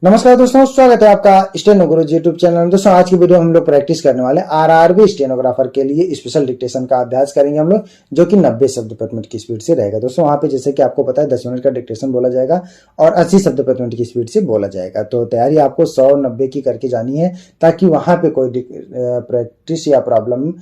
नमस्कार दोस्तों, स्वागत है आपका स्टेनो गुरुजी यूट्यूब चैनल में। दोस्तों आज की वीडियो हम लोग प्रैक्टिस करने वाले आरआरबी स्टेनोग्राफर के लिए स्पेशल डिक्टेशन का अभ्यास करेंगे हम लोग, जो कि 90 शब्द प्रति मिनट की स्पीड से रहेगा। दोस्तों वहां पे जैसे कि आपको पता है 10 मिनट का डिक्टेशन बोला जाएगा और 80 शब्द प्रति मिनट की स्पीड से बोला जाएगा। तो तैयारी आपको 100-90 की करके जानी है ताकि वहां पे कोई प्रैक्टिस या प्रॉब्लम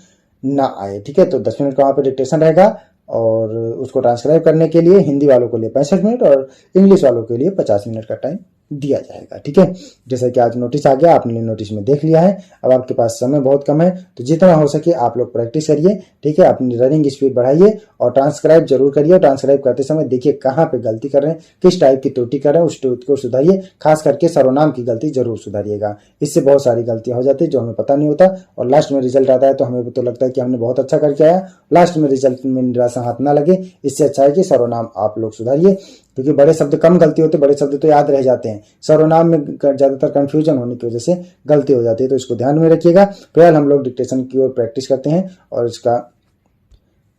ना आए। ठीक है, तो 10 मिनट का वहां पे डिक्टेशन रहेगा और उसको ट्रांसक्राइब करने के लिए हिंदी वालों के लिए 65 मिनट और इंग्लिश वालों के लिए 50 मिनट का टाइम दिया जाएगा। ठीक है, जैसे कि आज नोटिस आ गया, आपने नोटिस में देख लिया है। अब आपके पास समय बहुत कम है, तो जितना हो सके आप लोग प्रैक्टिस करिए। ठीक है, अपनी रनिंग स्पीड बढ़ाइए और ट्रांसक्राइब जरूर करिए। ट्रांसक्राइब करते समय देखिए कहाँ पे गलती कर रहे हैं, किस टाइप की त्रुटि कर रहे हैं, उस त्रुटि को सुधारिए। खास करके सर्वनाम की गलती जरूर सुधारिएगा। इससे बहुत सारी गलतियां हो जाती है जो हमें पता नहीं होता और लास्ट में रिजल्ट आता है तो हमें तो लगता है कि हमने बहुत अच्छा करके आया, लास्ट में रिजल्ट में निराशा हाथ ना लगे। इससे अच्छा है कि सर्वनाम आप लोग सुधारिए, क्योंकि बड़े शब्द कम गलती होते, बड़े शब्द तो याद रह जाते हैं। सर्वनाम में ज्यादातर कंफ्यूजन होने की वजह से गलती हो जाती है, तो इसको ध्यान में रखिएगा। फिलहाल हम लोग डिक्टेशन की ओर प्रैक्टिस करते हैं और इसका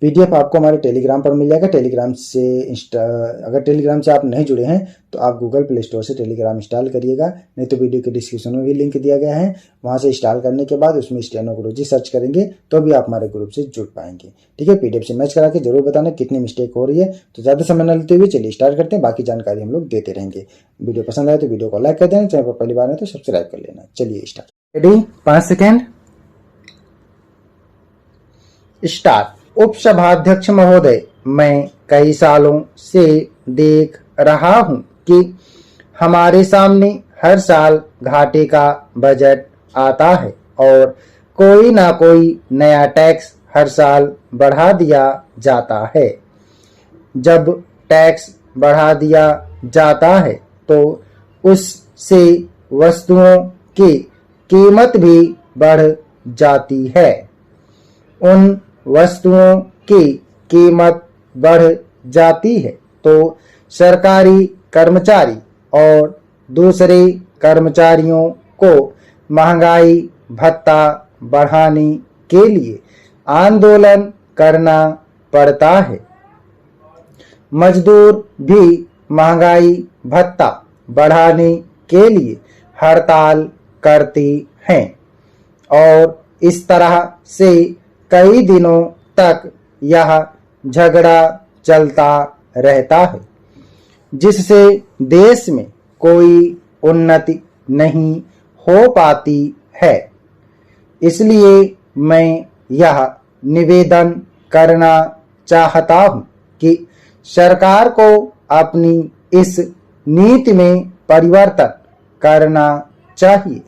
पीडीएफ आपको हमारे टेलीग्राम पर मिल जाएगा। टेलीग्राम से अगर टेलीग्राम से आप नहीं जुड़े हैं तो आप गूगल प्ले स्टोर से टेलीग्राम इंस्टॉल करिएगा, नहीं तो वीडियो के डिस्क्रिप्शन में भी लिंक दिया गया है। वहां से इंस्टॉल करने के बाद उसमें स्टेनो गुरुजी सर्च करेंगे तो भी आप हमारे ग्रुप से जुड़ पाएंगे। ठीक है, पीडीएफ से मैच करा के जरूर बताना कितनी मिस्टेक हो रही है। तो ज्यादा समय न लेते हुए चलिए स्टार्ट करते हैं, बाकी जानकारी हम लोग देते रहेंगे। वीडियो पसंद आए तो वीडियो को लाइक कर देना, चैनल पर पहली बार है तो सब्सक्राइब कर लेना। चलिए स्टार्ट। Ready, 5 second, start. उपसभाध्यक्ष महोदय, मैं कई सालों से देख रहा हूं कि हमारे सामने हर साल घाटे का बजट आता है और कोई ना कोई नया टैक्स हर साल बढ़ा दिया जाता है। जब टैक्स बढ़ा दिया जाता है तो उससे वस्तुओं की कीमत भी बढ़ जाती है। उन वस्तुओं की कीमत बढ़ जाती है तो सरकारी कर्मचारी और दूसरे कर्मचारियों को महंगाई भत्ता बढ़ाने के लिए आंदोलन करना पड़ता है। मजदूर भी महंगाई भत्ता बढ़ाने के लिए हड़ताल करती हैं और इस तरह से कई दिनों तक यह झगड़ा चलता रहता है, जिससे देश में कोई उन्नति नहीं हो पाती है। इसलिए मैं यह निवेदन करना चाहता हूं कि सरकार को अपनी इस नीति में परिवर्तन करना चाहिए।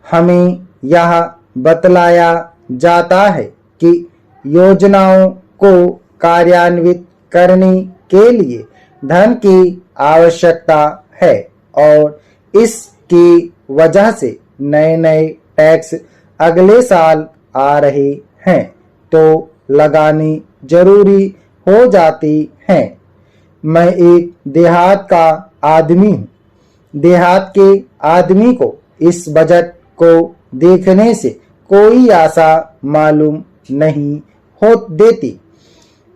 हमें यह बतलाया जाता है कि योजनाओं को कार्यान्वित करने के लिए धन की आवश्यकता है और इसकी वजह से नए नए टैक्स अगले साल आ रहे हैं तो लगानी जरूरी हो जाती हैं। मैं एक देहात का आदमी हूँ। देहात के आदमी को इस बजट को देखने से कोई आशा मालूम नहीं हो देती।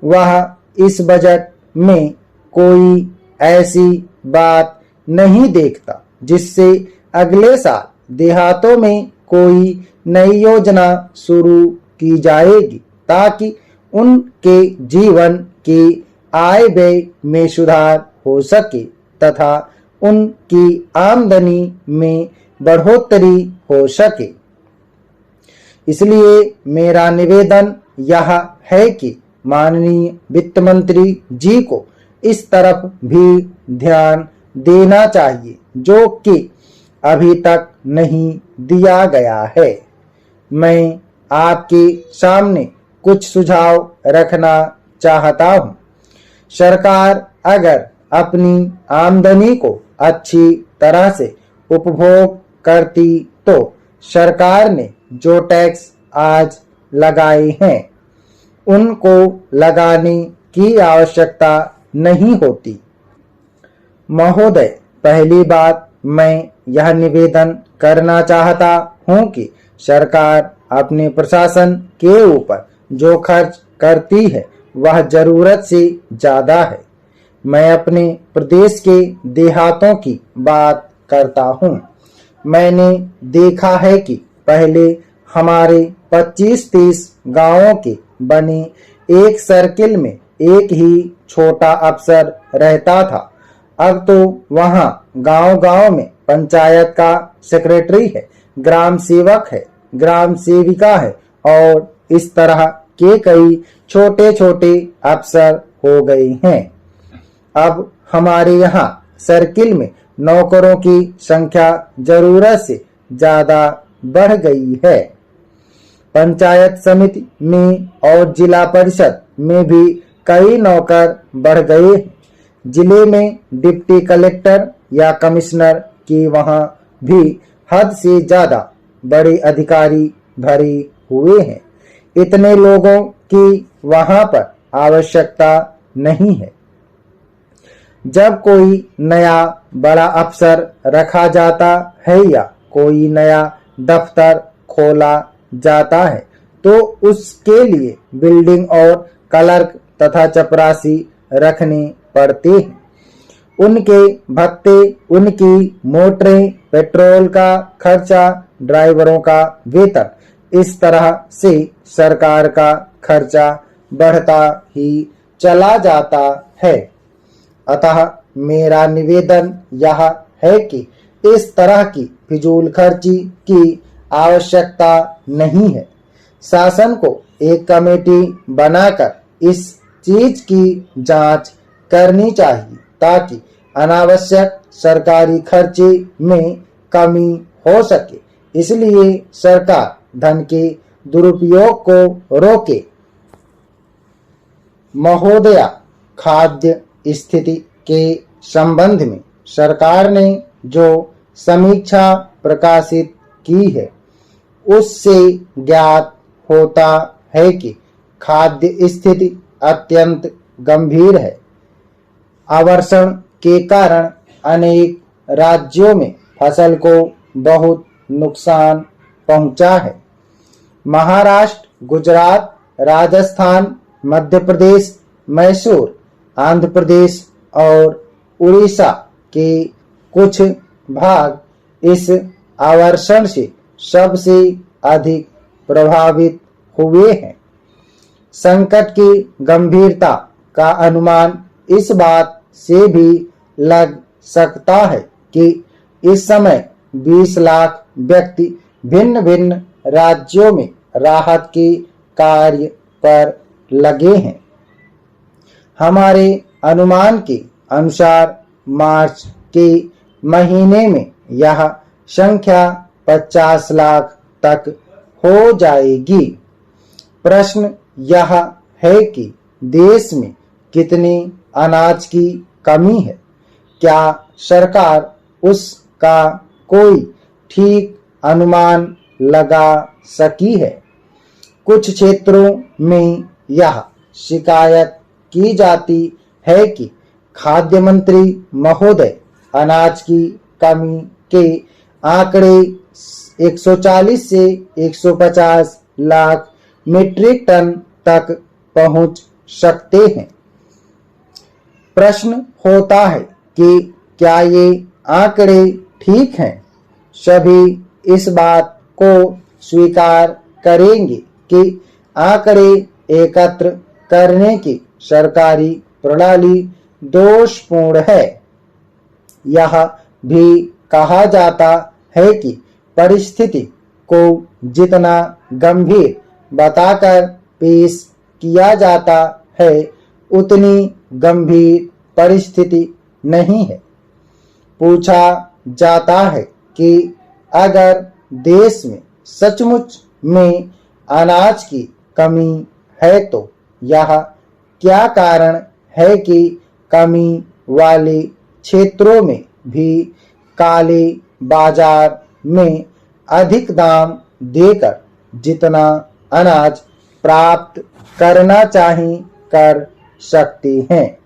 वह इस बजट में कोई ऐसी बात नहीं देखता जिससे अगले साल देहातों में कोई नई योजना शुरू की जाएगी ताकि उनके जीवन की आय व्यय में सुधार हो सके तथा उनकी आमदनी में बढ़ोतरी हो सके। इसलिए मेरा निवेदन यह है कि माननीय वित्त मंत्री जी को इस तरफ भी ध्यान देना चाहिए जो कि अभी तक नहीं दिया गया है। मैं आपके सामने कुछ सुझाव रखना चाहता हूँ। सरकार अगर अपनी आमदनी को अच्छी तरह से उपभोग करती तो सरकार ने जो टैक्स आज लगाए हैं उनको लगाने की आवश्यकता नहीं होती। महोदय, पहली बात मैं यह निवेदन करना चाहता हूं कि सरकार अपने प्रशासन के ऊपर जो खर्च करती है वह जरूरत से ज्यादा है। मैं अपने प्रदेश के देहातों की बात करता हूँ। मैंने देखा है कि पहले हमारे 25-30 गांवों के बने एक सर्किल में एक ही छोटा अफसर रहता था। अब तो वहां गांव-गांव में पंचायत का सेक्रेटरी है, ग्राम सेवक है, ग्राम सेविका है और इस तरह के कई छोटे-छोटे अफसर हो गए हैं। अब हमारे यहाँ सर्किल में नौकरों की संख्या जरूरत से ज्यादा बढ़ गई है। पंचायत समिति में और जिला परिषद में भी कई नौकर बढ़ गए हैं। जिले में डिप्टी कलेक्टर या कमिश्नर के वहां भी हद से ज्यादा बड़े अधिकारी भरे हुए हैं। इतने लोगों की वहां पर आवश्यकता नहीं है। जब कोई नया बड़ा अफसर रखा जाता है या कोई नया दफ्तर खोला जाता है तो उसके लिए बिल्डिंग और क्लर्क तथा चपरासी रखने पड़ते हैं। उनके भत्ते, उनकी मोटरें, पेट्रोल का खर्चा, ड्राइवरों का वेतन, इस तरह से सरकार का खर्चा बढ़ता ही चला जाता है। अतः मेरा निवेदन यह है कि इस तरह की फिजूल खर्ची की आवश्यकता नहीं है। शासन को एक कमेटी बनाकर इस चीज की जांच करनी चाहिए ताकि अनावश्यक सरकारी खर्चे में कमी हो सके। इसलिए सरकार धन के दुरुपयोग को रोके। महोदया, खाद्य स्थिति के संबंध में सरकार ने जो समीक्षा प्रकाशित की है उससे ज्ञात होता है कि खाद्य स्थिति अत्यंत गंभीर है। आवर्षण के कारण अनेक राज्यों में फसल को बहुत नुकसान पहुंचा है। महाराष्ट्र, गुजरात, राजस्थान, मध्य प्रदेश, मैसूर, आंध्र प्रदेश और उड़ीसा के कुछ भाग इस आवर्षण से सबसे अधिक प्रभावित हुए हैं। संकट की गंभीरता का अनुमान इस बात से भी लग सकता है कि इस समय 20 लाख व्यक्ति भिन्न भिन्न राज्यों में राहत के कार्य पर लगे हैं। हमारे अनुमान के अनुसार मार्च के महीने में यह संख्या 50 लाख तक हो जाएगी। प्रश्न यह है कि देश में कितनी अनाज की कमी है? क्या सरकार उसका कोई ठीक अनुमान लगा सकी है? कुछ क्षेत्रों में यह शिकायत की जाती है कि खाद्य मंत्री महोदय अनाज की कमी के आंकड़े 140 से 150 लाख मीट्रिक टन तक पहुंच सकते हैं। प्रश्न होता है कि क्या ये आंकड़े ठीक हैं? सभी इस बात को स्वीकार करेंगे कि आंकड़े एकत्र करने की सरकारी प्रणाली दोषपूर्ण है। यह भी कहा जाता है कि परिस्थिति को जितना गंभीर बताकर पेश किया जाता है उतनी गंभीर परिस्थिति नहीं है। पूछा जाता है कि अगर देश में सचमुच में अनाज की कमी है तो यह क्या कारण है कि कमी वाले क्षेत्रों में भी काले बाजार में अधिक दाम देकर जितना अनाज प्राप्त करना चाहिए कर सकते हैं।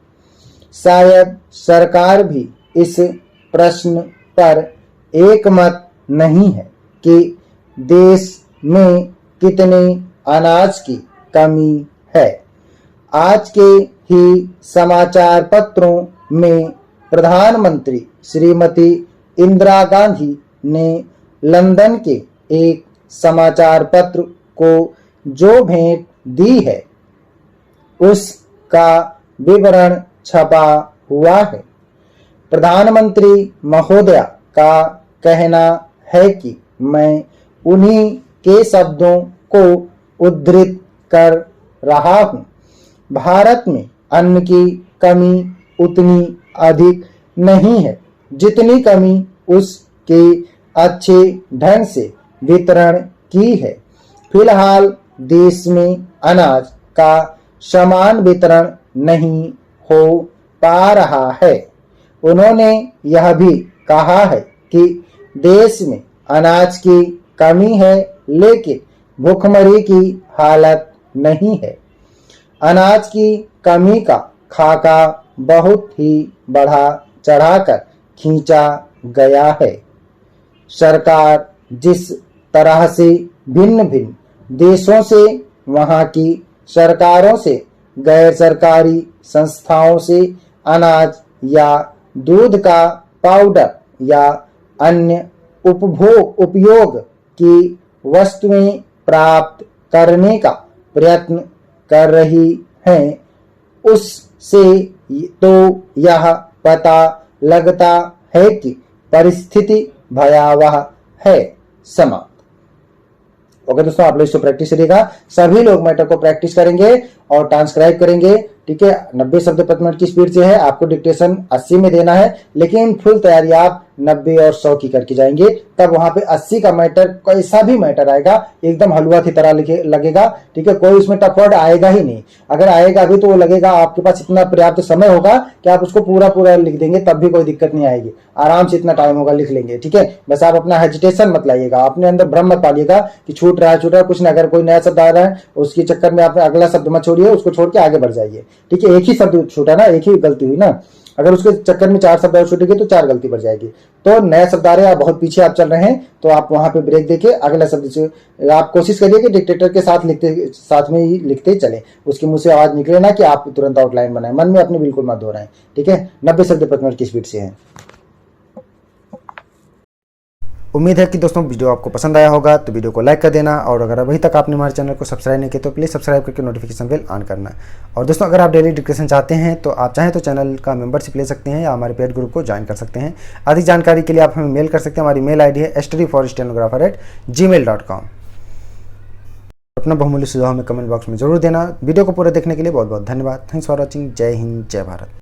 शायद सरकार भी इस प्रश्न पर एकमत नहीं है कि देश में कितने अनाज की कमी है। आज के ही समाचार पत्रों में प्रधानमंत्री श्रीमती इंदिरा गांधी ने लंदन के एक समाचार पत्र को जो भेंट दी है उसका विवरण छपा हुआ है। प्रधानमंत्री महोदया का कहना है कि मैं उन्हीं के शब्दों को उद्धृत कर रहा हूं। भारत में अन्न की कमी उतनी अधिक नहीं है जितनी कमी उसके अच्छे ढंग से वितरण की है। फिलहाल देश में अनाज का समान वितरण नहीं हो पा रहा है। उन्होंने यह भी कहा है कि देश में अनाज की कमी है लेकिन भूखमरी की हालत नहीं है। अनाज की कमी का खाका बहुत ही बढ़ा चढ़ाकर खींचा गया है। सरकार जिस तरह से भिन्न भिन्न देशों से, वहां की सरकारों से, गैर सरकारी संस्थाओं से अनाज या दूध का पाउडर या अन्य उपयोग की वस्तुएं प्राप्त करने का प्रयत्न कर रही हैं, उससे तो यह पता लगता है कि परिस्थिति भयावह है। समाप्त। ओके दोस्तों, आप लोग इसको प्रैक्टिस करिएगा। सभी लोग मैटर को प्रैक्टिस करेंगे और ट्रांसक्राइब करेंगे। ठीक है, 90 शब्द प्रति मिनट की स्पीड से है। आपको डिक्टेशन 80 में देना है, लेकिन फुल तैयारी आप 90 और 100 की करके जाएंगे। तब वहां पे 80 का मैटर, कैसा भी मैटर आएगा, एकदम हलवा की तरह लगेगा। ठीक है, कोई उसमें टफ वर्ड आएगा ही नहीं। अगर आएगा भी तो वो लगेगा आपके पास इतना पर्याप्त समय होगा कि आप उसको पूरा पूरा लिख देंगे, तब भी कोई दिक्कत नहीं आएगी। आराम से इतना टाइम होगा, लिख लेंगे। ठीक है, बस आप अपना हेजिटेशन मत लाइएगा, अपने अंदर भ्रम मत पालिएगा कि छूट रहा है कुछ नहीं। अगर कोई नया शब्द आ रहा है उसके चक्कर में आप अगला शब्द मत छोड़िए, उसको छोड़ के आगे बढ़ जाइए। ठीक है, एक ही शब्द छूटा ना, एक ही गलती हुई ना। अगर उसके चक्कर में 4 शब्द और छूटेंगे तो 4 गलती बढ़ जाएगी। तो नया शब्द आ रहे हैं, बहुत पीछे आप चल रहे हैं, तो आप वहां पे ब्रेक देके अगला शब्द से आप कोशिश करिए कि डिक्टेटर के साथ में ही लिखते चले। उसके मुंह से आवाज निकले ना कि आप तुरंत आउटलाइन बनाए, मन में अपनी बिल्कुल मत दोहराएं। ठीक है, 90 शब्द प्रति मिनट की स्पीड से है। उम्मीद है कि दोस्तों वीडियो आपको पसंद आया होगा, तो वीडियो को लाइक कर देना। और अगर अभी तक आपने हमारे चैनल को सब्सक्राइब नहीं किया तो प्लीज़ सब्सक्राइब करके नोटिफिकेशन बेल ऑन करना। और दोस्तों अगर आप डेली डिक्टेशन चाहते हैं तो आप चाहें तो चैनल का मेंबरशिप ले सकते हैं या हमारे पेड ग्रुप को ज्वाइन कर सकते हैं। अधिक जानकारी के लिए आप हमें मेल कर सकते हैं। हमारी मेल ID है studyforstenographer@gmail.com। अपना बहुमूल्य सुझाव हमें कमेंट बॉक्स में जरूर देना। वीडियो को पूरा देखने के लिए बहुत बहुत धन्यवाद। Thanks for watching. जय हिंद, जय भारत।